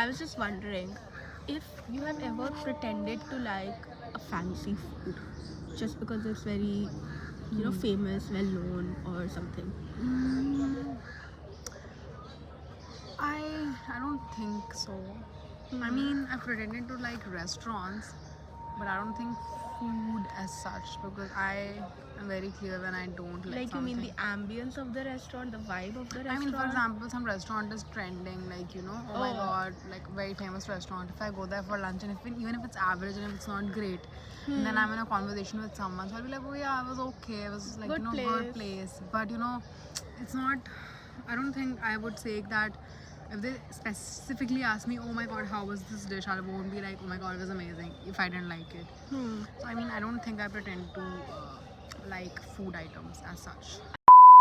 I was just wondering if you have ever pretended to like a fancy food just because it's very, famous, well known, or something. Mm, I don't think so. I mean, I pretended to like restaurants, but I don't think food as such because I am very clear when I don't like Like, you mean something. the ambience of the restaurant, the vibe of the I mean, for restaurant? example, some restaurant is trending, like oh my Oh. god, like very famous restaurant. If I go there for lunch and even if it's average and if it's not great, and then I'm in a conversation with someone, so I'll be like, oh yeah, I was okay, it was like Good good place. place, but it's not. I don't think I would say that. If they specifically ask me, oh my god, how was this dish? I won't be like, oh my god, it was amazing if I didn't like it. So I mean, I don't think I pretend to like food items as such.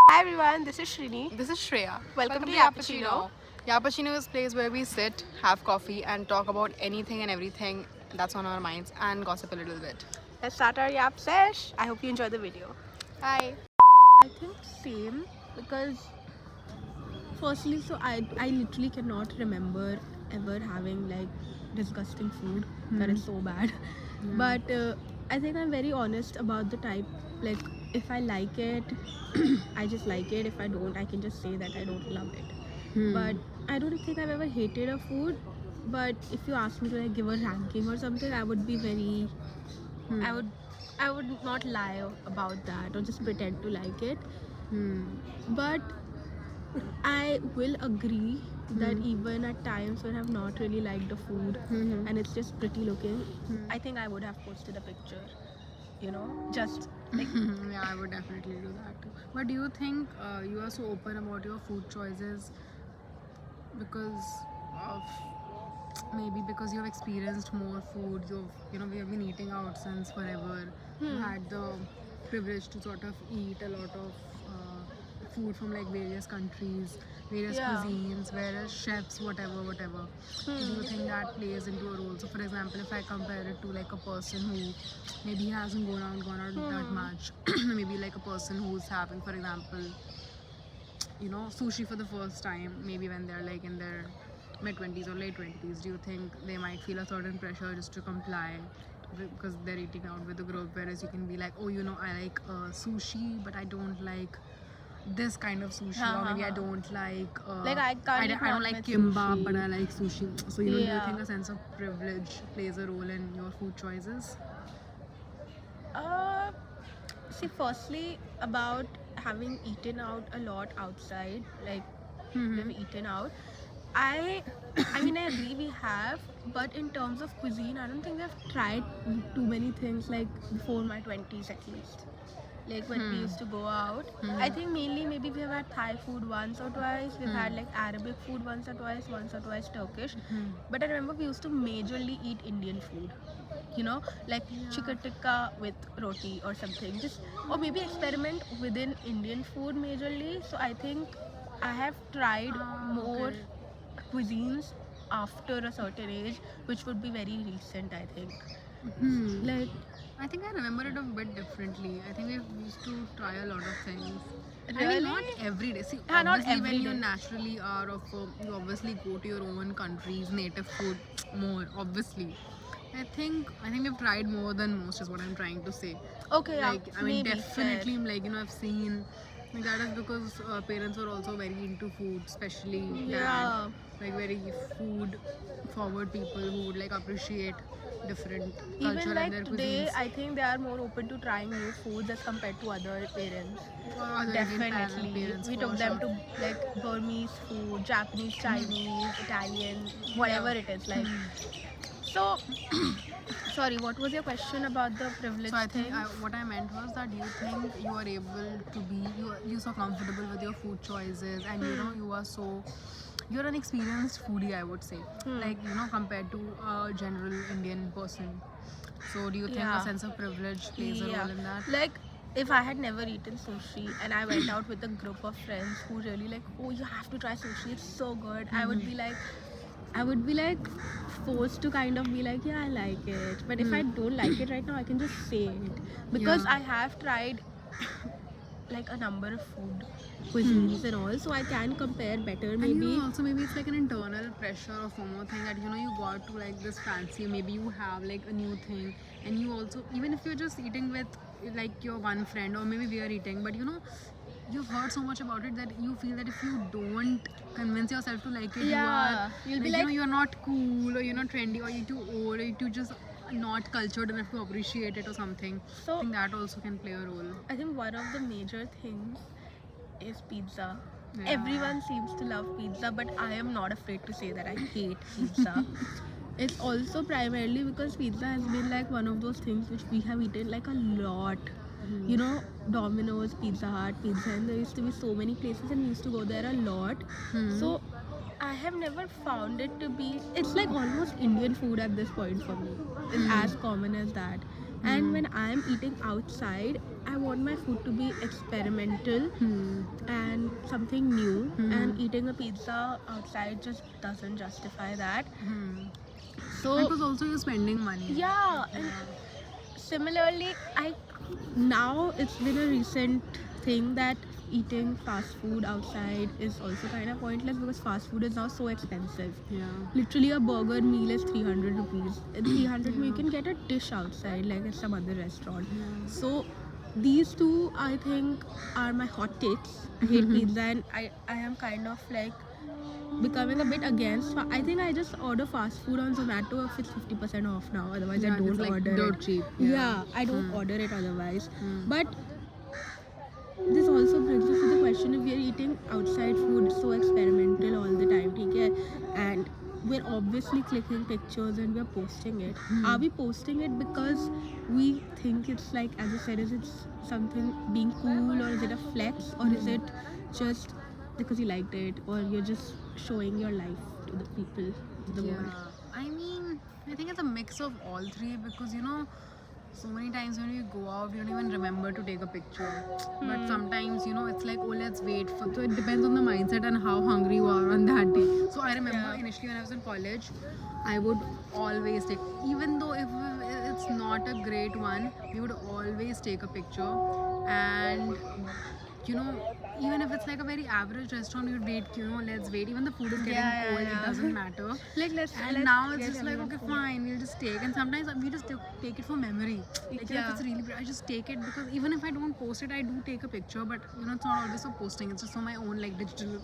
Hi everyone, this is Shrini. This is Shreya. Welcome to Yappuccino. Yappuccino is a place where we sit, have coffee, and talk about anything and everything that's on our minds and gossip a little bit. Let's start our Yap sesh. I hope you enjoy the video. Hi. I think same because firstly, so I literally cannot remember ever having like disgusting food that is so bad. But I think I'm very honest about the type. Like, if I like it, I just like it. If I don't, I can just say that I don't love it. But I don't think I've ever hated a food. But if you ask me to like give a ranking or something, I would be very. I would. I would not lie about that or just pretend to like it. But I will agree that even at times when I've not really liked the food and it's just pretty looking, I think I would have posted a picture, just like. Yeah, I would definitely do that too. But do you think you are so open about your food choices because of maybe because you've experienced more food, we have been eating out since forever. You had the privilege to sort of eat a lot of food from like various countries, various Yeah. cuisines, various chefs, whatever. Do you think that plays into a role? So for example, if I compare it to like a person who maybe hasn't gone out that much, maybe like a person who's having, for example, sushi for the first time, maybe when they're like in their mid 20s or late 20s, do you think they might feel a certain pressure just to comply because they're eating out with a group, whereas you can be like, oh, I like sushi, but I don't like this kind of sushi, or maybe I don't like Like, I can't eat I don't like non-veg kimbap, sushi. but I like sushi. So do you Yeah. think a sense of privilege plays a role in your food choices? Uh, See, firstly, about having eaten out a lot outside, like we've eaten out. I, I mean, I agree we have, but in terms of cuisine, I don't think we've tried too many things like before my 20s at least. Like when we used to go out, I think mainly maybe we have had Thai food once or twice. We've had like Arabic food once or twice Turkish. But I remember we used to majorly eat Indian food. Like chicken tikka with roti or something. Just or maybe experiment within Indian food majorly. So I think I have tried more Okay. cuisines after a certain age, which would be very recent, I think. Like, I think I remember it a bit differently. I think we used to try a lot of things. I mean, really? not every day. See, Yeah, not obviously, every when you day. naturally are you obviously go to your own country's native food more. Obviously, I think we've tried more than most. Is what I'm trying to say. Okay, yeah, Like, I mean, maybe definitely, fair. like I've seen. Like, that is because parents were also very into food, especially dad. Yeah. Like very food forward people who would like appreciate different culture Even and like their today, cuisines. I think they are more open to trying new foods as compared to other parents. Other Indian Definitely. parents We for took them sure. to like Burmese food, Japanese, Chinese, Italian, whatever it is. Like, so, sorry, what was your question about the privilege So I think thing? what I meant was that you think you are able to be you're so comfortable with your food choices, and you are so you're an experienced foodie, I would say, like compared to a general Indian person. So do you think a Yeah. sense of privilege plays a Yeah. role in that? Like, if I had never eaten sushi and I went out with a group of friends who really like, oh, you have to try sushi, it's so good. I would be like forced to kind of be like, yeah, I like it. But if I don't like it right now, I can just say it because Yeah. I have tried like a number of food cuisines and all, so I can compare better And maybe. also maybe it's like an internal pressure or FOMO thing that you got to like this fancy, maybe you have like a new thing, and you also, even if you're just eating with like your one friend, or maybe we are eating, but you've heard so much about it that you feel that if you don't convince yourself to like it, Yeah, you'll be like, you're not cool, or you're not trendy, or you're too old, or you're too just not cultured enough to appreciate it or something. So- I think that also can play a role. I think one of the major things is pizza. Yeah. Everyone seems to love pizza, but I am not afraid to say that I hate pizza. It's also primarily because pizza has been like one of those things which we have eaten like a lot. You know, Domino's, Pizza Hut, Pizza, and there used to be so many places, and we used to go there a lot. So I have never found it to be. It's like almost Indian food at this point for me. It's as common as that. And when I'm eating outside, I want my food to be experimental and something new. And eating a pizza outside just doesn't justify that. So Because also you're spending money. yeah, and similarly, now it's been a recent thing that eating fast food outside is also kind of pointless because fast food is now so expensive. Yeah. Literally, a burger meal is 300 rupees. In 300 you can get a dish outside like at some other restaurant. So these two, I think, are my hot takes. I hate pizza, and I am kind of like becoming a bit against. I think I just order fast food on Zomato if it's 50% off now. Otherwise, I Yeah, don't it's like order dirt it. cheap. Yeah, I don't order it otherwise. But this also brings us to the question: if we are eating outside food so experimental all the time, okay, and we're obviously clicking pictures and we're posting it. Are we posting it because we think it's like, as I said, is it something being cool, or is it a flex, or is it just because you liked it, or you're just showing your life to the people, to the world? I mean, I think it's a mix of all three, because so many times when you go out, you don't even remember to take a picture. But sometimes, it's like, oh, let's wait for. So it depends on the mindset and how hungry you are on that day. So I remember initially when I was in college, I would always take, even though if it's not a great one, we would always take a picture. And even if it's like a very average restaurant, you'd wait, let's wait. Even the food is getting Yeah, cold, yeah. it doesn't matter. Like let's Now it's get just like, everyone okay, food. fine, we'll just take. And sometimes we just take it for memory. Like if Yeah. it's really, I just take it, because even if I don't post it, I do take a picture. But it's not always for posting. It's just for my own like digital,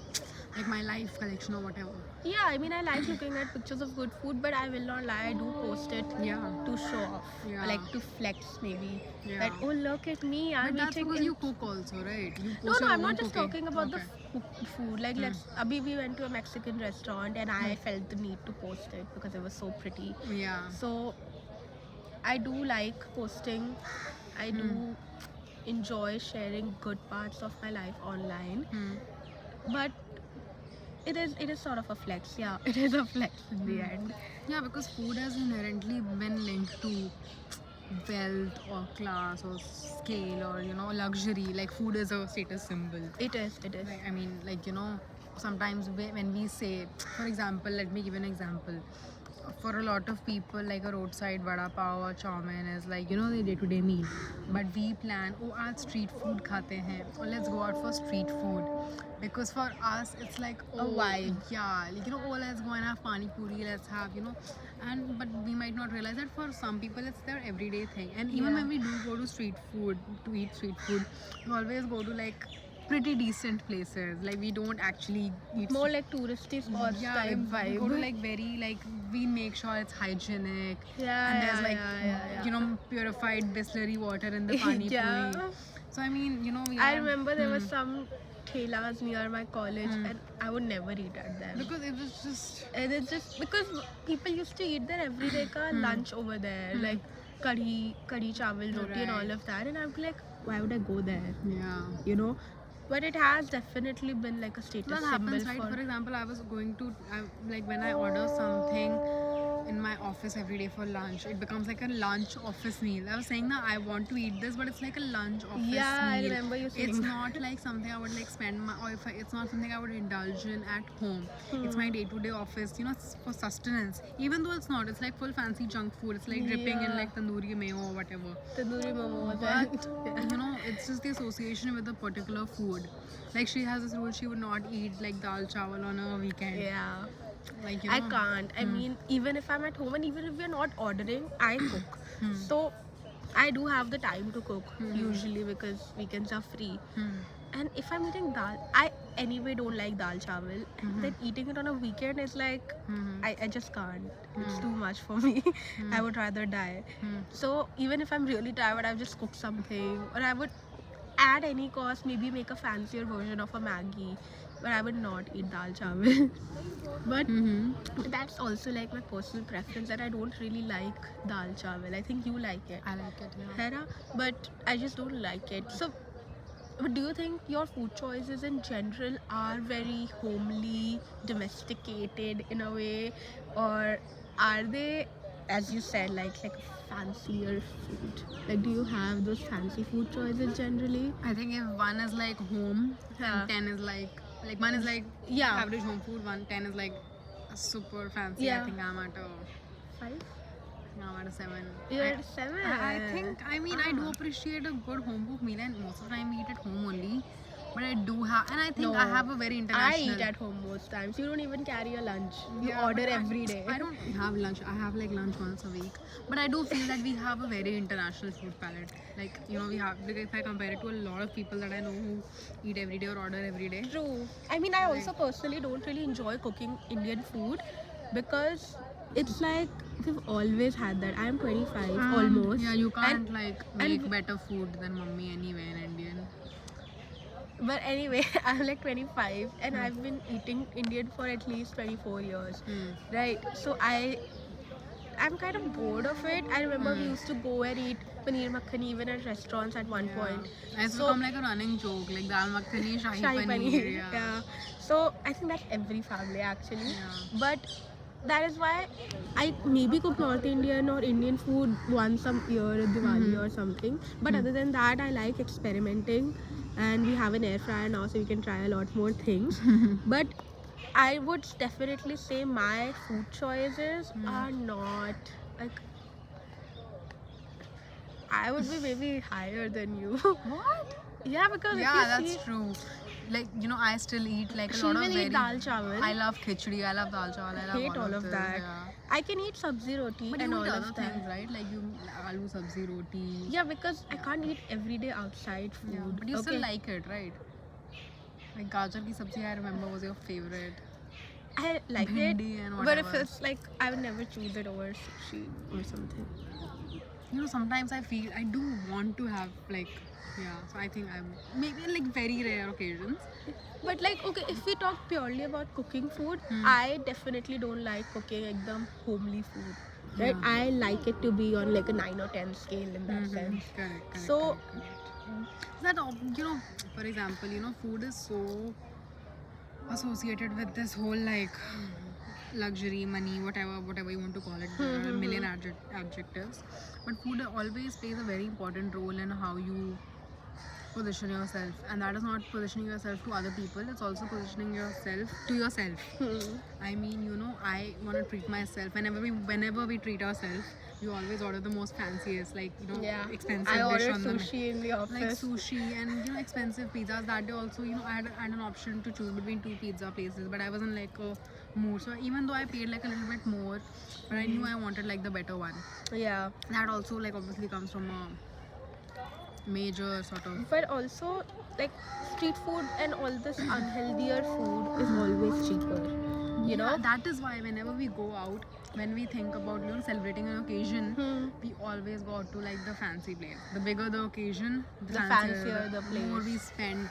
like my life collection or whatever. Yeah, I mean, I like looking at pictures of good food, but I will not lie, I do post it Yeah. to show off, Yeah. like to flex maybe. Yeah. That, oh, look at me, I'm But that's eating. because you cook also, right? You No, post no, your I'm own not just cooking. talking about the Okay. cooked food. Like, Abhi, we went to a Mexican restaurant and I felt the need to post it because it was so pretty. Yeah. So, I do like posting. I do enjoy sharing good parts of my life online. But it is sort of a flex. Yeah, it is a flex in the end. Yeah, because food has inherently been linked to wealth or class or scale or luxury. Like food is a status symbol. It is. Like, I mean, like sometimes when we say, for example, let me give an example. For a lot of people, like a roadside vada pav or chow mein is like their day-to-day meal. But we plan, oh, aaj street food khate hain, or let's go out for street food. Because for us, it's like, oh, vibe. yeah, like, oh, let's go and have pani puri, let's have, and but we might not realize that for some people it's their everyday thing. And even when we do go to street food to eat street food, we always go to like pretty decent places. Like we don't actually eat More like touristy spots type vibe. we go to like very like, we make sure it's hygienic. Yeah, And there's like yeah. purified Bisleri water in the pani Yeah. puri. So I mean, we I have- remember there were some thelas near my college and I would never eat at them. because it was just And it's just because people used to eat their everyday lunch over there, like kadhi chawal, roti and all Right. of that, and I'm like, why would I go there? yeah. But it has definitely been like a status That symbol happens, right? For example, I was going to like when I order something, in my office every day for lunch. It becomes like a lunch office meal. I was saying that I want to eat this, but it's like a lunch office Yeah, I meal. remember you saying It's that. not like something I would like spend my, or if it's not something I would indulge in at home. It's my day-to-day office, you know, it's for sustenance. Even though it's not, it's like full fancy junk food. It's like dripping in Yeah. like tandoori mayo or whatever. Tandoori momos. But and you know, it's just the association with a particular food. Like she has this rule, she would not eat like dal chawal on a weekend. yeah. Like you I know, can't. I mean, even if I'm at home and even if we're not ordering, I cook. Hmm. So I do have the time to cook Hmm. usually because weekends are free. Hmm. And if I'm eating dal, I anyway don't like dal chawal. Mhm. Then eating it on a weekend is like, Mhm. I just can't. It's Hmm. too much for me. I would rather die. Hmm. So even if I'm really tired, I would just cook something, or I would at any cost maybe make a fancier version of a Maggie, but I would not eat dal chawal. But Mhm. that's also like my personal preference that I don't really like dal chawal. I think you like it, I like it. Yeah. Hera, but I just don't like it. So, but do you think your food choices in general are very homely, domesticated in a way, or are they, as you said, like fancier food? Like, do you have those fancy food choices generally? I think if one is like home Yeah. and 10 is like one is like Yeah. average home food, 10 is like a super fancy. Yeah. I think I'm at a 5? 7. You're I, at 7. I think I mean I do Ah. appreciate a good home cooked meal, and most of the time we eat at home only. But I do have, and I think No, I have a very I international. eat at home most times. You don't even carry a lunch. You Yeah, order but every day. I don't have lunch. I have like lunch once a week. But I do feel that we have a very international food palette. Like, you know, we have, like, if I compare it to a lot of people that I know who eat every day or order every day. True. I mean, I also personally don't really enjoy cooking Indian food because it's like we've always had that. I'm 25 almost. Yeah, you can't And, like and- make better food than mummy anyway in Indian. but anyway, I'm like 25 and I've been eating Indian for at least 24 years. Hmm. Right. So I'm kind of bored of it. I remember we used to go and eat paneer makhani even at restaurants at one point. It's So- become like a running joke, like dal makhani, shahi Shahi paneer. paneer. Yeah. Yeah. So I think that's every family actually. Yeah. But that is why I maybe cook North Indian or Indian food once a year at Diwali or something. But other than that, I like experimenting, and we have an air fryer now, so we can try a lot more things. But I would definitely say my food choices are not like. I would be maybe higher than you. What? Yeah, because Yeah, if you that's see, true. Like, you know, I still eat like a she lot of will very. eat dal chawal. I love khichdi. I love dal chawal. I love hate all of this, that. Yeah. I can eat sabzi roti But and you all eat of other that. things, right? Like you aloo sabzi roti. Yeah, because I can't eat every day outside food. Yeah, but you still okay? like it, right? Like gajar ki sabzi, I remember, was your favorite. I like it, Bhindi and but if whatever. it's like I would never choose it over sushi or something. You know, sometimes I feel I do want to have like, yeah. So I think I'm maybe in like very rare occasions. But like, okay, if we talk purely about cooking food, Hmm. I definitely don't like cooking ekdam homely food. Right? Yeah. I like it to be on like a 9 or 10 scale in that Mhm. sense. Correct. So- correct. That you know, for example, you know, food is so associated with this whole like luxury, money, whatever you want to call it. There are a million adjectives, but food always plays a very important role in how you position yourself, and that is not positioning yourself to other people. It's also positioning yourself to yourself. I mean, you know, I want to treat myself. Whenever we treat ourselves, we always order the most fanciest, like, you know, Yeah. expensive I dish ordered on the sushi in the office. like sushi and, you know, expensive pizzas. That day also, you know, I had an option to choose between two pizza places, but I wasn't like a mood. So even though I paid like a little bit more, but I knew I wanted like the better one. Yeah. That also like obviously comes from a major sort of. But also, like street food and all this unhealthier food is always cheaper. You know? Yeah, that is why whenever we go out, when we think about, you know, celebrating an occasion, Hmm. we always go out to like the fancy place. The bigger the occasion, The fancier the more we place. spend.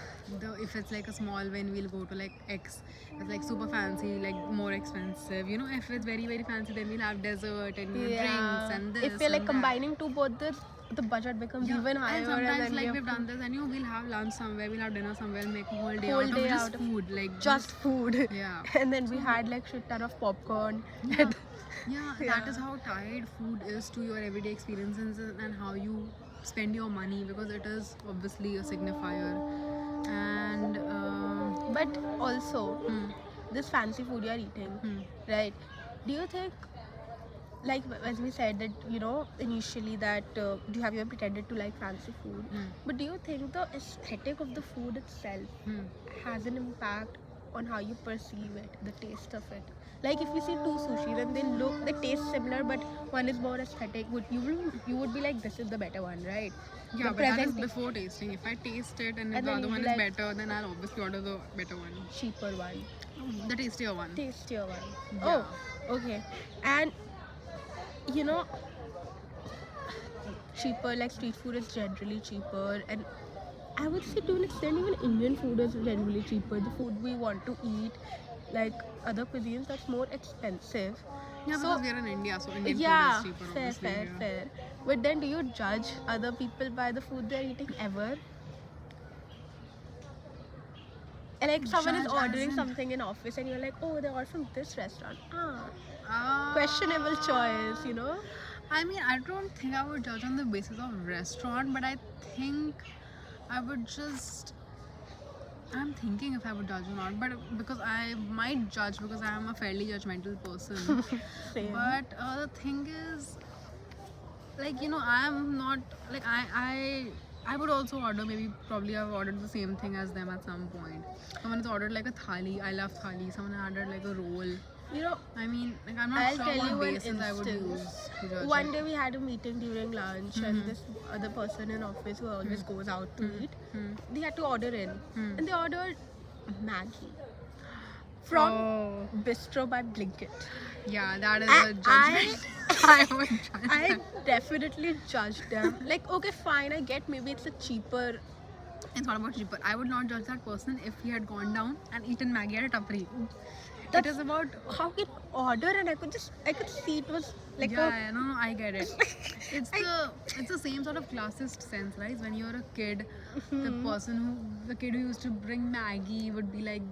If it's like a small win, we'll go to like X. It's like super fancy, like more expensive. You know, if it's very very fancy, then we'll have dessert and you know, drinks and this. If we're like and that. combining both the the budget becomes Yeah, even higher, and sometimes then like we we've have done this, and we'll have lunch somewhere, we'll have dinner somewhere, make a whole day Whole out day of just out of food, like just food. yeah. And then we had like shit ton of popcorn. Yeah, yeah, that is Yeah. how tied food is to your everyday experiences and how you spend your money, because it is obviously a signifier. And But also, hmm, this fancy food you're eating, hmm, right? Do you think, like as we said that initially that have you ever pretended to like fancy food? hmm, But do you think the aesthetic of the food itself hmm. has an impact on how you perceive it, the taste of it? Like if you see two sushis and they taste similar, but one is more aesthetic, you would be like, this is the better one, right? Yeah, The but that is present- before tasting. If I taste it and if And the then other you'll one be is like- better, then I'll obviously order the better one, cheaper one, the tastier one. tastier one. Yeah. Oh, okay. And you know, cheaper, like street food is generally cheaper, and I would say to an extent even Indian food is generally cheaper. The food we want to eat, like other cuisines, that's more expensive. Yeah, So- because we are in India, so Indian Yeah, food is cheaper, fair, obviously. fair, Yeah. fair. But then do you judge other people by the food they're eating ever? And like someone is Judge as ordering in- something in office and you're like, oh, they ordered from this restaurant. Ah. Questionable choice. I mean, I don't think I would judge on the basis of restaurant, but I think I would just. I'm thinking if I would judge or not, but because I might judge because I am a fairly judgmental person. Same. But the thing is, like I'm not like I would also order, maybe probably I've ordered the same thing as them at some point. Someone has ordered like a thali. I love thali. Someone ordered like a roll. You know, I mean, like I'm not I'll sure tell what you an basis I would instance. use to judge One it. day we had a meeting during lunch, and Mhm. this other person in office who always goes out to eat, Hmm. they had to order in, Hmm. and they ordered Maggie from Oh. Bistro by Blinkit. Yeah, that is I- a judgment. I would judge I them. definitely judged them. Like, okay, fine, I get maybe it's a cheaper. It's not about cheaper. I would not judge that person if he had gone down and eaten Maggie at a tapri. It That's- is about How can order, and I could see it was like yeah, no, I get it. It's the same sort of classist sense, right? When you're a kid, the kid who used to bring Maggie would be like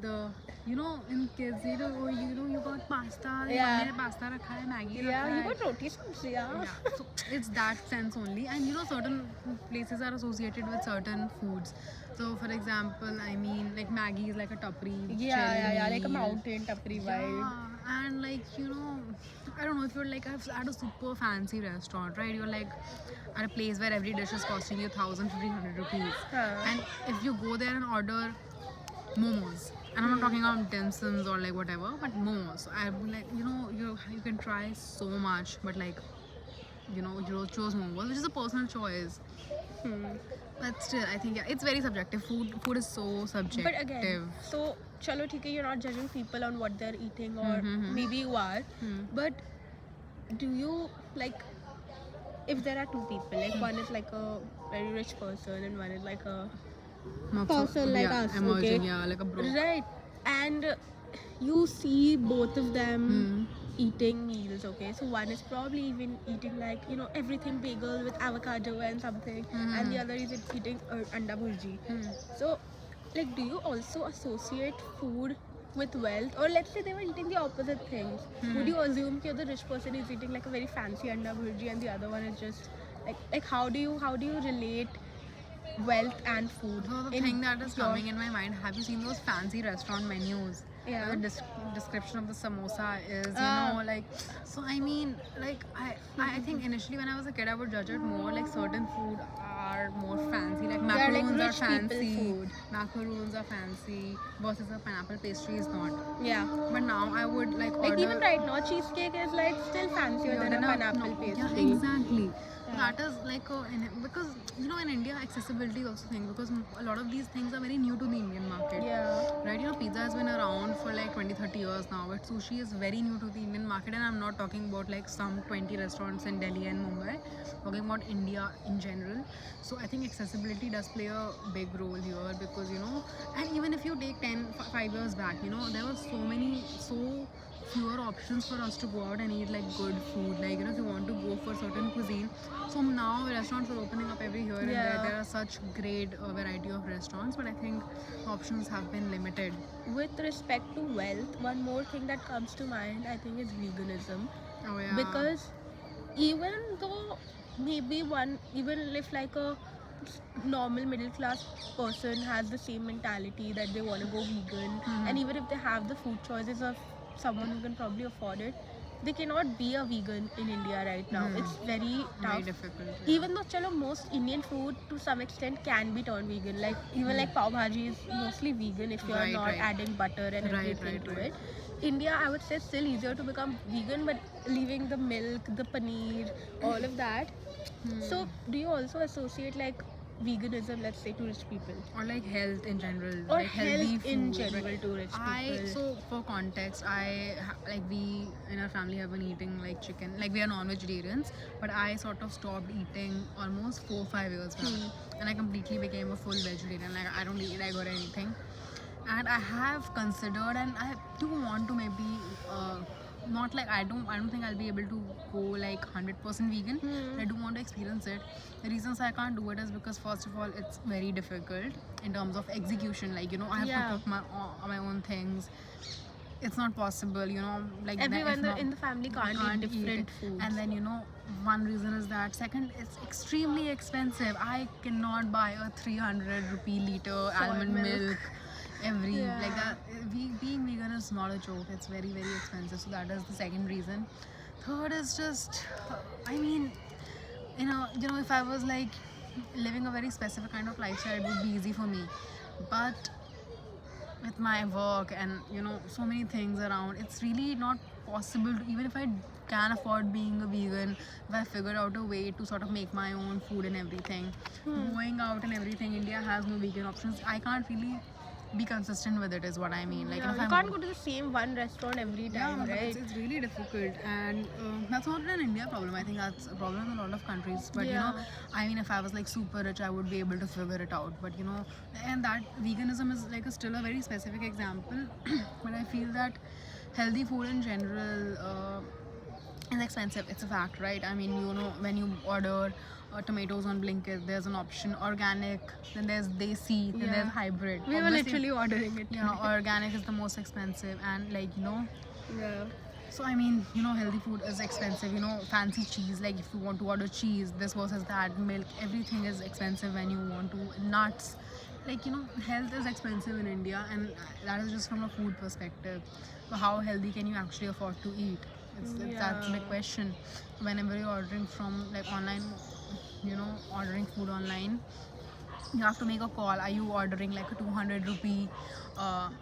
in kids, you got pasta, Yeah. mummy ne pasta rakha hai, Maggie yeah, rakha you hai. got roti sabzi, yeah. Yeah, so it's that sense only, and certain places are associated with certain foods. So, for example, I mean, like Maggie is like a tapri, Yeah, like a meal. mountain tapri vibe. Yeah, and like I don't know if you're like at a super fancy restaurant, right? You're like at a place where every dish is costing you 1,000-1,500 rupees, Huh. and if you go there and order momos, and I'm not talking about dim sums or like whatever, but momos, I would like you can try so much, but like you chose momos, which is a personal choice. Hmm. But still, I think it's very subjective. Food is so subjective. But again, so chalo theek hai, you're not judging people on what they're eating, or maybe you are, but do you like, if there are two people, like one is like a very rich person and one is like a Not person like yeah, us, emerging, okay? yeah, like a bro. right, and you see both of them eating meals, okay? So one is probably even eating like everything bagel with avocado and something, and the other is eating anda bhurji. So, like, do you also associate food with wealth? Or let's say they were eating the opposite things. Would you assume that the rich person is eating like a very fancy anda bhurji and the other one is just like how do you relate wealth and food? So the in thing that is your- coming in my mind, have you seen those fancy restaurant menus? Yeah. The description of the samosa is, Ah. like, so I mean, like, I think initially when I was a kid, I would judge it more like certain food are more fancy, like They are like macaroons are rich people fancy, food. macaroons are fancy, versus a pineapple pastry is not. Yeah. But now I would like Like order. even right now, cheesecake is like still fancier than a pineapple pastry. Yeah, exactly. Yeah. That is like because in India accessibility is also thing, because a lot of these things are very new to the Indian market. Yeah. Right, pizza has been around for like 20-30 years now, but sushi is very new to the Indian market, and I'm not talking about like some 20 restaurants in Delhi and Mumbai, talking about India in general. So I think accessibility does play a big role here, because and even if you take 5 years back, there were so fewer options options for us to go out and eat like good food. Like, you know, if you want to go for certain cuisine. So now restaurants are opening up every here and there. Yeah. There are such great variety of restaurants, but I think options have been limited. With respect to wealth, one more thing that comes to mind, I think, is veganism. Oh yeah. Because even though maybe even if like a normal middle class person has the same mentality that they want to go vegan, and even if they have the food choices of someone who can probably afford it, they cannot be a vegan in India right now. It's very tough. very difficult. Yeah. Even though chalo, most Indian food to some extent can be turned vegan, like even like pav bhaji is mostly vegan if you're Right, not right. adding butter and Right, everything right, to right. it. India, I would say, still easier to become vegan, but leaving the milk, the paneer, all of that. So do you also associate like veganism, let's say, to rich people, Or like health in general, or like healthy health in food, general right? to rich people? So for context, like we in our family have been eating like chicken, like we are non-vegetarians, but I sort of stopped eating almost 4-5 years back, and I completely became a full vegetarian. Like I don't eat egg or anything, and I have considered, and I do want to maybe. Not like I don't think I'll be able to go like 100% vegan. I do want to experience it. The reasons I can't do it is because first of all it's very difficult in terms of execution. Like, you know, I have Yeah. to cook my own things. It's not possible, you know, like Everyone if in the family can't eat eat different it. foods. And then, you know, one reason is that. Second, it's extremely expensive. I cannot buy a 300 rupee liter almond milk every Yeah. like that. Being vegan is not a joke. It's very, very expensive. So that is the second reason. Third is just, I mean, you know, if I was like living a very specific kind of lifestyle, it would be easy for me. But with my work and, you know, so many things around, it's really not possible to, even if I can afford being a vegan, if I figure out a way to sort of make my own food and everything, going out and everything, India has no vegan options. I can't really be consistent with it, is what I mean. Like, Yeah, if you I'm can't go to the same one restaurant every time, but right? it's really difficult, and that's not an India problem. I think that's a problem in a lot of countries. But you know, Yeah. I mean, if I was like super rich, I would be able to figure it out. But you know, and that veganism is like still a very specific example. But I feel that healthy food in general is expensive. It's a fact, right? I mean, you know, when you order tomatoes on Blinkit, there's an option organic, then there's desi, then Yeah. there's hybrid. We were Obviously, literally ordering it. yeah, organic is the most expensive, and like, you know, Yeah. so I mean, you know, healthy food is expensive. You know, fancy cheese, like if you want to order cheese, this versus that, milk, everything is expensive when you want to, nuts. Like, you know, health is expensive in India, and that is just from a food perspective. So how healthy can you actually afford to eat? That's a big Yeah. question. Whenever you're ordering from like online, you know, ordering food online, you have to make a call. Are you ordering like a 200 rupee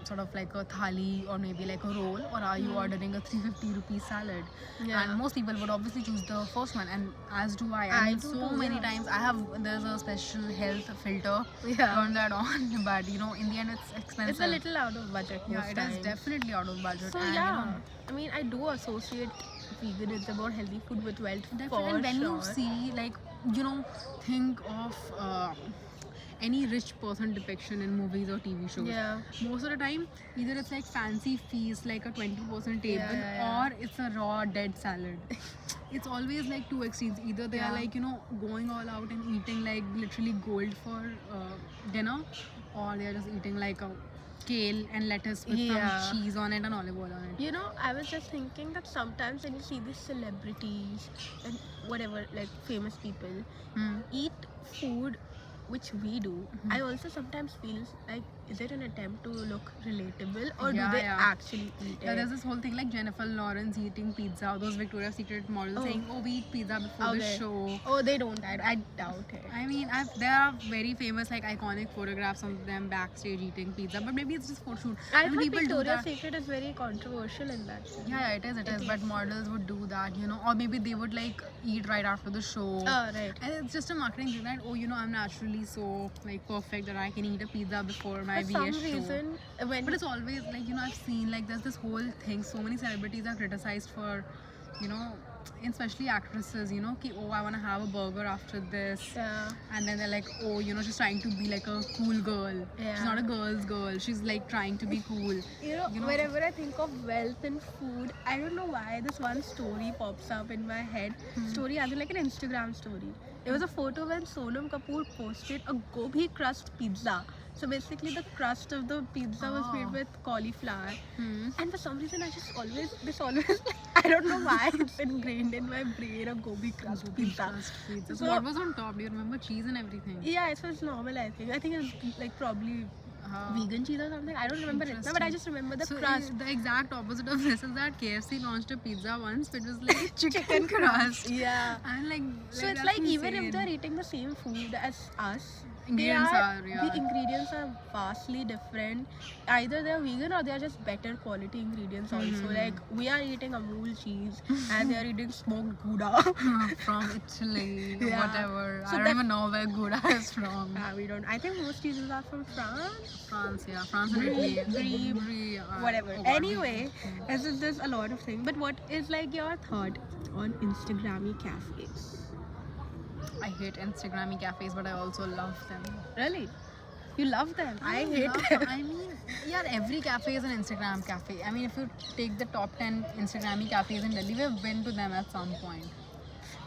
sort of like a thali or maybe like a roll, or are you ordering a 350 rupee salad? Yeah. And most people would obviously choose the first one, and as do I. I mean, do so too, many yeah. times there's a special health filter. Yeah. Turn that on, but you know, in the end it's expensive. It's a little out of budget Yeah, most it is times. definitely out of budget. So and, yeah, you know, I mean, I do associate veganism or healthy food with wealth. definitely. And when you see, like, you know, think of any rich person depiction in movies or TV shows. Yeah. Most of the time, either it's like fancy feast, like a 20% table, Yeah. or it's a raw dead salad. It's always like two extremes. Either they are Yeah. like, you know, going all out and eating like literally gold for dinner, or they are just eating like a kale and lettuce with Yeah. some cheese on it and olive oil on it. You know, I was just thinking that sometimes when you see these celebrities and whatever, like famous people, eat food which we do, I also sometimes feel like, is it an attempt to look relatable, or Yeah, do they yeah. actually eat Yeah, it? there's this whole thing like Jennifer Lawrence eating pizza, those Victoria's Secret models Oh. saying, "Oh, we eat pizza before the Okay. show." Oh, they don't. I doubt it. I mean, there are very famous, like iconic photographs of them backstage eating pizza, but maybe it's just photo shoot. I mean, thought people do Victoria's that. Secret is very controversial in that sense. Yeah, it is. But models would do that, you know, or maybe they would like eat right after the show. Oh, right. And it's just a marketing thing that, oh, you know, I'm naturally so like perfect that I can eat a pizza before my For VS some show. reason, when But it's always like, you know, I've seen like there's this whole thing. So many celebrities are criticized for you know, especially actresses, you know, ki, oh, I want to have a burger after this. Yeah. And then they're like, oh, you know, she's trying to be like a cool girl. Yeah. She's not a girl's girl. She's like trying to be cool. You know, whenever I think of wealth in food, I don't know why this one story pops up in my head. Story as in like an Instagram story. It was a photo when Sonam Kapoor posted a gobi crust pizza. So basically the crust of the pizza was made with cauliflower. And for some reason I just always I don't know why it's ingrained in my brain, a gobi crust pizza. Crust pizza. So So- what was on top? Do you remember? Cheese and everything. Yeah, it was normal, I think. I think it's like probably vegan cheese or something. I don't remember it now, but I just remember the So crust. the exact opposite of this is that KFC launched a pizza once, which was like chicken crust. Yeah. And like So it's that's like even insane. if they're eating the same food as us, Ingredients they are, yeah. the ingredients are vastly different. Either they're vegan or they're just better quality ingredients also. Like we are eating Amul cheese and they are eating smoked Gouda. from Italy, Yeah. whatever. So I don't that- even know where Gouda is from. We don't. I think most cheeses are from France. France, yeah, France and Brie, Italy. Brie, Brie, whatever. oh God. Anyway, there's a lot of things. But what is like your thought on Instagrammy cafes? I hate Instagrammy cafes, but I also love them. Really? You love them? I hate love- them. I mean, yeah, every cafe is an Instagram cafe. I mean, if you take the top 10 Instagrammy cafes in Delhi, we've been to them at some point.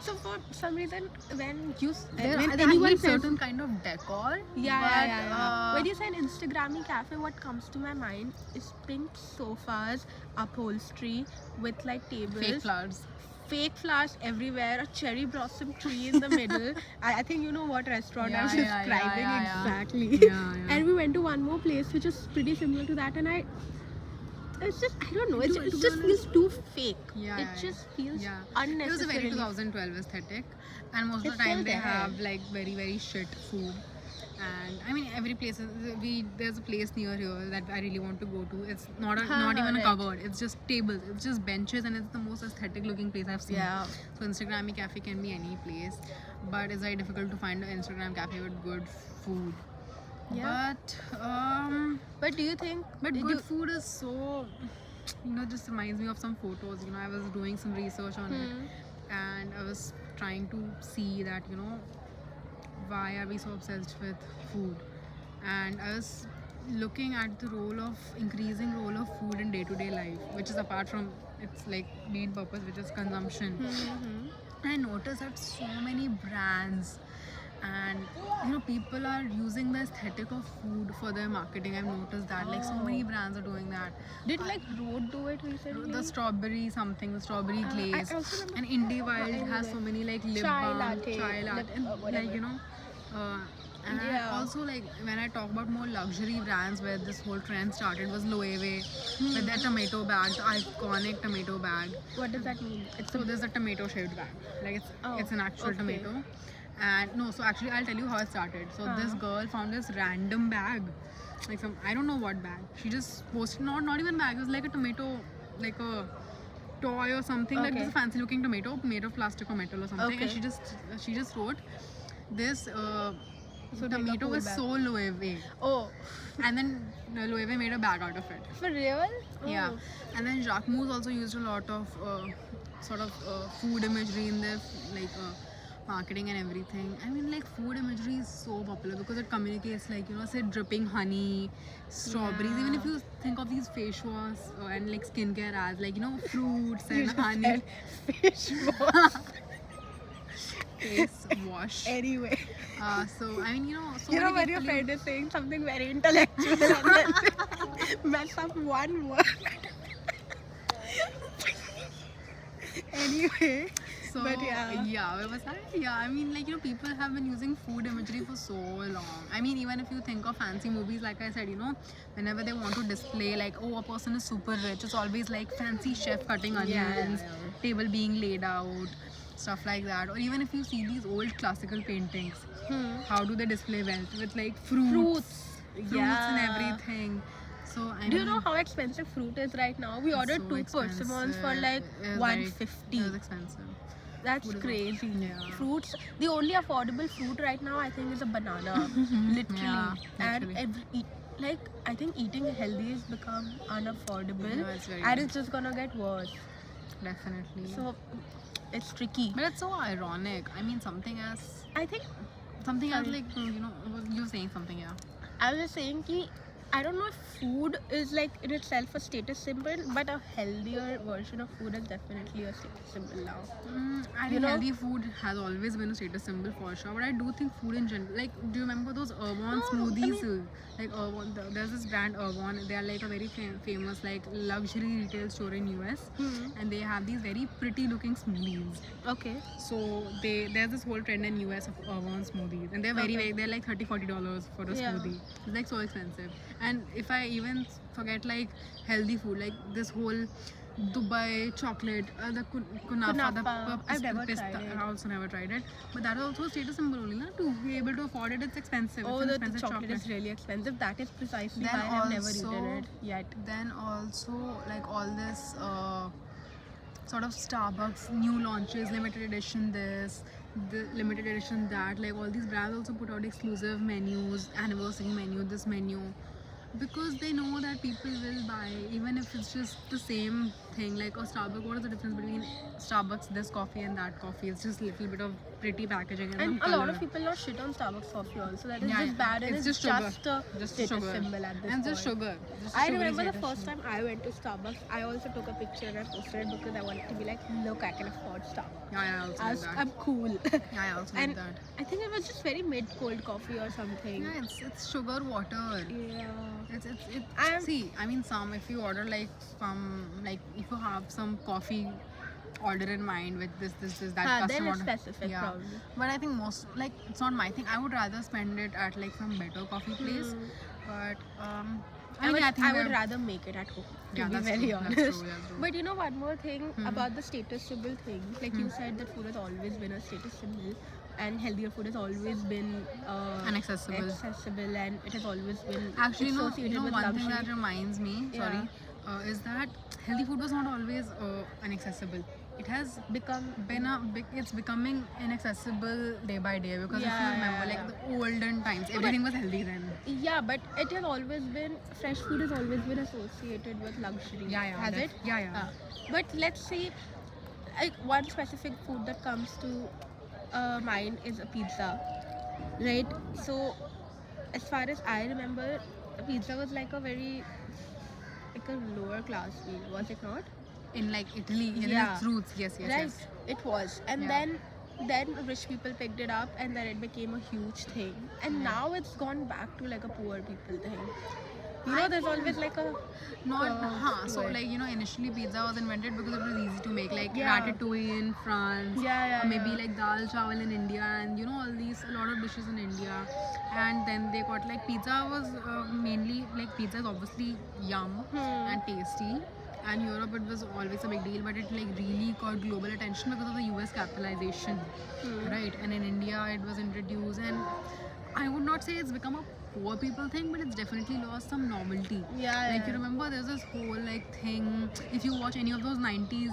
So for some reason, when you There when are anyone says certain kind of decor. yeah. When you say an Instagrammy cafe, what comes to my mind is pink sofas, upholstery with like tables, fake flowers. fake flowers everywhere, a cherry blossom tree in the middle. I think you know what restaurant Yeah, I'm yeah, describing yeah. exactly. Yeah. And we went to one more place which is pretty similar to that, and it's just I don't know. It To be just feels honest- too fake. Yeah, it yeah, just feels Yeah. It was a unnecessary. very 2012 aesthetic, and most of It's the time still they there. have like very shit food. And I mean, every place there's a place near here that I really want to go to. It's not even a right. cupboard. It's just tables. It's just benches, and it's the most aesthetic looking place I've seen. Yeah. So Instagrammy cafe can be any place, but it's very difficult to find an Instagram cafe with good food. Yeah. But do you think? But did good you- food is so, just reminds me of some photos. I was doing some research on it, and I was trying to see that, why are we so obsessed with food? And I was looking at the increasing role of food in day-to-day life, which is apart from its like main purpose, which is consumption. And I noticed that so many brands and people are using the aesthetic of food for their marketing. I've noticed that like so many brands are doing that. Did like Road do it recently? The strawberry strawberry I glaze, also remember- and Indie Wild Anyway. has so many like lip Chai balm, latte, chai latte, lip- and whatever. and Yeah. also like when I talk about more luxury brands where this whole trend started was Loewe with their tomato bag, the iconic tomato bag. What does that mean? It's So there's a tomato shaped bag, like Oh, it's an actual okay. tomato. And no, so actually I'll tell you how it started. So this girl found this random bag, like some I don't know what bag. She just posted not even bag. It was like a tomato, like a toy or something, like Okay. this fancy looking tomato made of plastic or metal or something. Okay. And she just wrote this So make a tomato cool was bag. so Loewe, Oh, and then Loewe made a bag out of it. for real? Yeah, Oh. and then Jacquemus also used a lot of sort of food imagery in their marketing and everything. I mean, like food imagery is so popular because it communicates like say dripping honey, strawberries. Yeah. Even if you think of these face wash and like skincare ads, like fruits You and just honey said fish wash. face wash. Anyway, So I mean, so you know many when your people friend is saying something very intellectual and then mess up one word. Anyway, So but yeah. where was I? Yeah, I mean, like people have been using food imagery for so long. I mean, even if you think of fancy movies, like I said, whenever they want to display like, oh, a person is super rich, it's always like fancy chef cutting onions, table being laid out, stuff like that. Or even if you see these old classical paintings, how do they display wealth with like fruits and Yeah. everything? So I Do you mean, know how expensive fruit is right now? We ordered so two persimmons for expensive. like It was 150. It was expensive. That's Food is crazy. Yeah. Fruits. The only affordable fruit right now, I think, is a banana. Literally. Yeah, And literally. I think eating healthy has become unaffordable, Yeah, it's very and it's just gonna get worse. Definitely. So it's tricky. But it's so ironic. I mean, something as I think something as Sorry. like you're saying something, yeah. I was just saying ki I don't know if food is like in itself a status symbol, but a healthier version of food is definitely a status symbol now. I You think know- healthy food has always been a status symbol for sure, but I do think food in general, like, do you remember those Erewhon No, I smoothies? mean- Like Erewhon, there's this brand Erewhon. They are like a very famous like luxury retail store in US, and they have these very pretty looking smoothies. Okay. So there's this whole trend in US of Erewhon smoothies, and they're very Okay. they're like $30-$40 for a Yeah. smoothie. It's like so expensive. And if I even forget like healthy food, like this whole Dubai chocolate, the kunafa, the Kunafa. I've never pista. tried it. I also never tried it, but that is also a status symbol only, na? To be able to afford it, it's expensive. Oh, it's an the expensive chocolate is really expensive. That is precisely Then why I have never also- eaten it yet. Then also like all this sort of Starbucks new launches, limited edition this, the limited edition that, like all these brands also put out exclusive menus, anniversary menu, this menu, because they know that people will buy, even if it's just the same thing. Like a Starbucks, what is the difference between Starbucks this coffee and that coffee? It's just a little bit of pretty packaging and, And some a lot colour. of people not shit on Starbucks coffee also. That is Yeah, just yeah. bad and It's it's just sugar. just a Just status sugar. symbol at this And point. just sugar. Just I sugary remember the status first symbol. time I went to Starbucks, I also took a picture and I posted it because I wanted to be like, look, I can afford Starbucks. Yeah, I also like that. I'm cool. Yeah, I also like and that. I think it was just very mid-cold coffee or something. Yeah, it's sugar water. Yeah. It. I'm- See, I mean, some if you order like if you have some coffee order in mind with this that then custom it's order. specific Yeah. probably. But I think most like it's not my thing. I would rather spend it at like some better coffee place. But I mean, I think I would we're- rather make it at home, to Yeah, be that's very true, honest. that's true, that's true. But you know one more thing Hmm. about the status symbol thing. Like you said that food has always been a status symbol and healthier food has always been Inaccessible. accessible and it has always been Actually, associated with one luxury. thing that reminds me, Yeah. is that healthy food was not always inaccessible. It has it's becoming inaccessible day by day, because if you Yeah, remember, yeah, like yeah. the olden times, everything was healthy then. Yeah, but it has always been fresh food has always been associated with luxury. Has it? Yeah. But let's say like one specific food that comes to mind is a pizza, right? So as far as I remember, a pizza was like a very like a lower class meal, was it not? In like Italy, in Yeah. its roots, yes. Right, it was, and Yeah. then rich people picked it up, and then it became a huge thing, and Yeah. now it's gone back to like a poor people thing. You know, I there's think- always like a Not, so to it. like initially pizza was invented because it was easy to make, like Yeah. ratatouille in France, Yeah, or maybe yeah. like dal chawal in India, and all these a lot of dishes in India, and then they got like pizza was mainly like pizza is obviously yum and tasty, and Europe it was always a big deal, but it like really got global attention because of the US capitalization, right? And in India it was introduced, and I would not say it's become a poor people thing, but it's definitely lost some novelty. Yeah, Like yeah. you remember there's this whole like thing, if you watch any of those 90s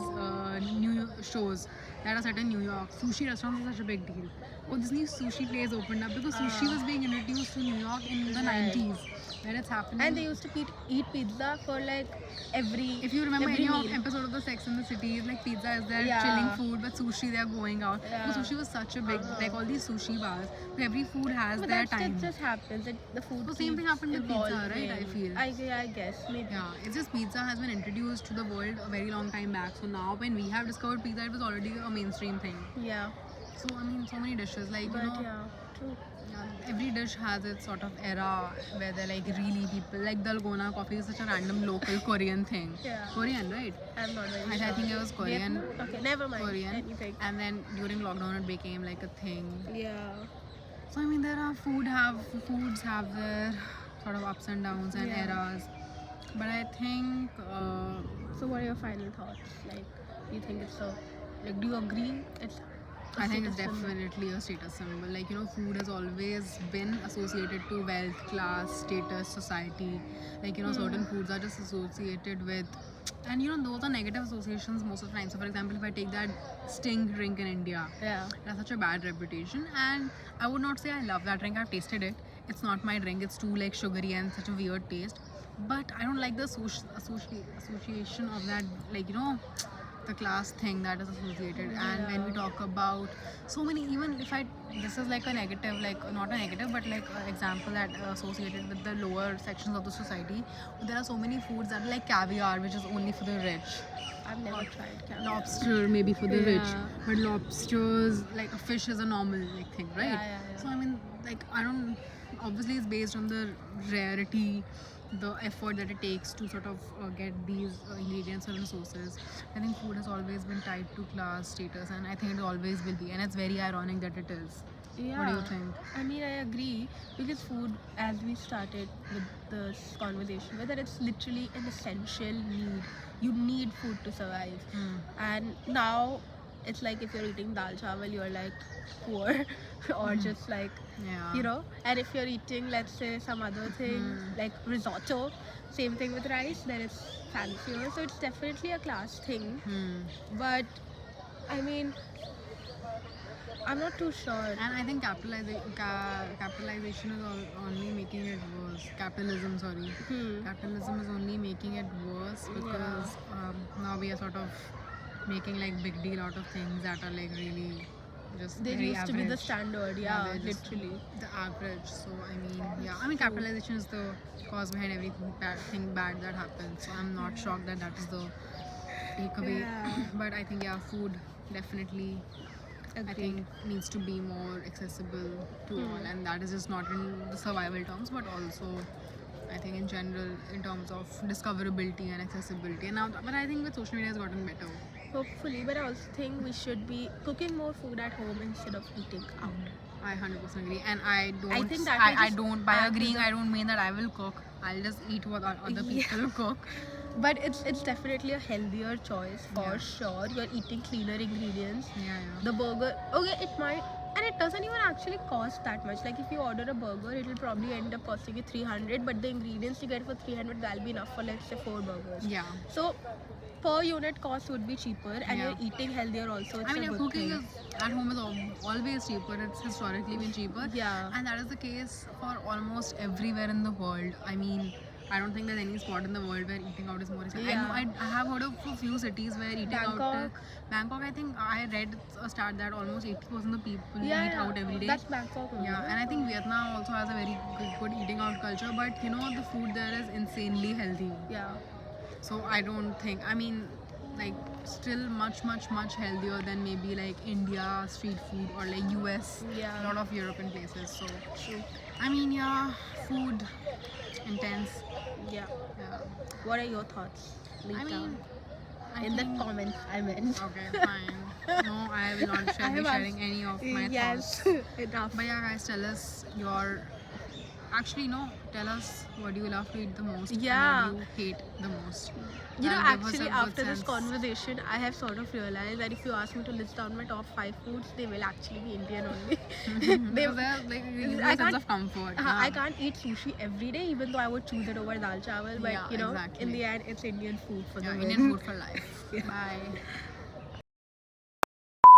New York shows that are set in New York, sushi restaurants are such a big deal. Oh, this new sushi place opened up because sushi was being introduced to New York in the Right. 90s, where it's happening. And they used to eat pizza for like every. If you remember every any of meal. episode of the Sex and the City, it's like pizza is there Yeah. chilling food, but sushi they are going out. Yeah. Because sushi was such a big, like all these sushi bars, so every food has But their that time. just happens. The food. So same thing keeps happened with pizza, right? I evolving. feel. I guess maybe. Yeah, it's just pizza has been introduced to the world a very long time back. So now when we have discovered pizza, it was already a mainstream thing. Yeah. So I mean, so many dishes, like But yeah, true. yeah, every dish has its sort of era where they're like really people. Like Dalgona coffee is such a random local Korean thing. Yeah. Korean, right? I'm not very I sure. think it was Korean. Vietnam? Okay, never mind. Korean. Anything. And then during lockdown, it became like a thing. Yeah. So I mean, there are foods have their sort of ups and downs and Yeah. eras. But I think. So what are your final thoughts? Like, do you think it's a like? Do you agree? It's. a I think it's status symbol? definitely a status symbol. Like, food has always been associated to wealth, class, status, society. Like, certain foods are just associated with. And, those are negative associations most of the time. So, for example, if I take that Sting drink in India, Yeah. it has such a bad reputation. And I would not say I love that drink. I've tasted it. It's not my drink. It's too, like, sugary and such a weird taste. But I don't like the association of that, like, the class thing that is associated. And when we Yeah. talk about so many, even if I, this is like a negative, like not a negative, but like an example that associated with the lower sections of the society, there are so many foods that are like caviar, which is only for the rich. I've never tried caviar. Lobster maybe for the rich, Yeah. but lobsters, like a fish is a normal like thing, right? Yeah. So I mean, like I don't, obviously it's based on the rarity, the effort that it takes to sort of get these ingredients or resources. I think food has always been tied to class status, and I think it always will be, and it's very ironic that it is. Yeah. What do you think? I mean, I agree because food, as we started with this conversation, whether it's literally an essential need, you need food to survive. And now it's like if you're eating dal chawal, you're like poor, or just like, Yeah. you know. And if you're eating, let's say, some other thing like risotto, same thing with rice, then it's fancier. So it's definitely a class thing. But I mean, I'm not too sure. And I think capitalization is only making it worse. Capitalism, sorry. Capitalism is only making it worse because now we are sort of making like big deal out of things that are like really just They very used to be the average. standard, Yeah, yeah, they're just literally. the average. So I mean, yeah, I mean capitalization is the cause behind everything thing bad that happens. So I'm not shocked that that is the takeaway. Yeah. But I think yeah, food definitely I Agreed. think needs to be more accessible to all, and that is just not in the survival terms, but also I think in general in terms of discoverability and accessibility. And now, but I think with social media has gotten better. Hopefully, but I also think we should be cooking more food at home instead of eating out. I 100% agree, and I don't. think that I, will I just don't. By add to agreeing, the- I don't mean that I will cook. I'll just eat what other Yeah. people cook. But it's definitely a healthier choice for Yeah. sure. You're eating cleaner ingredients. Yeah, The burger, okay, it might, and it doesn't even actually cost that much. Like if you order a burger, it'll probably end up costing you 300, but the ingredients you get for 300, that'll be enough for let's say 4 burgers. yeah. So per unit cost would be cheaper, and Yeah. you're eating healthier also. It's I mean, a yeah, good cooking thing. is at home is always cheaper. It's historically been cheaper. Yeah. And that is the case for almost everywhere in the world. I mean, I don't think there's any spot in the world where eating out is more expensive. Yeah. I have heard of a few cities where eating out. Bangkok. Bangkok, I think I read a stat that almost 80% of people Yeah, eat out every day. That's Bangkok. only. Yeah, and I think Vietnam also has a very good eating out culture, but you know, the food there is insanely healthy. Yeah. So I don't think, I mean, like still much healthier than maybe like India street food or like US, Yeah. a lot of European places. So True. I mean, yeah, food intense. Yeah. Yeah. What are your thoughts? Leave I mean, down. I In the think- comments, I meant. Okay, fine. No, I will not I be have sharing asked- any of my yes, thoughts. enough. But yeah, guys, tell us your. Actually, no. Tell us what do you love to eat the most. Yeah. And what do you hate the most. You know, That'll give us a actually, good after this sense. conversation, I have sort of realized that if you ask me to list down my top 5 foods, they will actually be Indian only. Because they're like give you I a sense can't- of comfort. I can't eat sushi every day, even though I would choose it over dal chawal. But Yeah, you know, in exactly. the end, it's Indian food for Yeah, the Indian win. food for life. Yeah. Bye.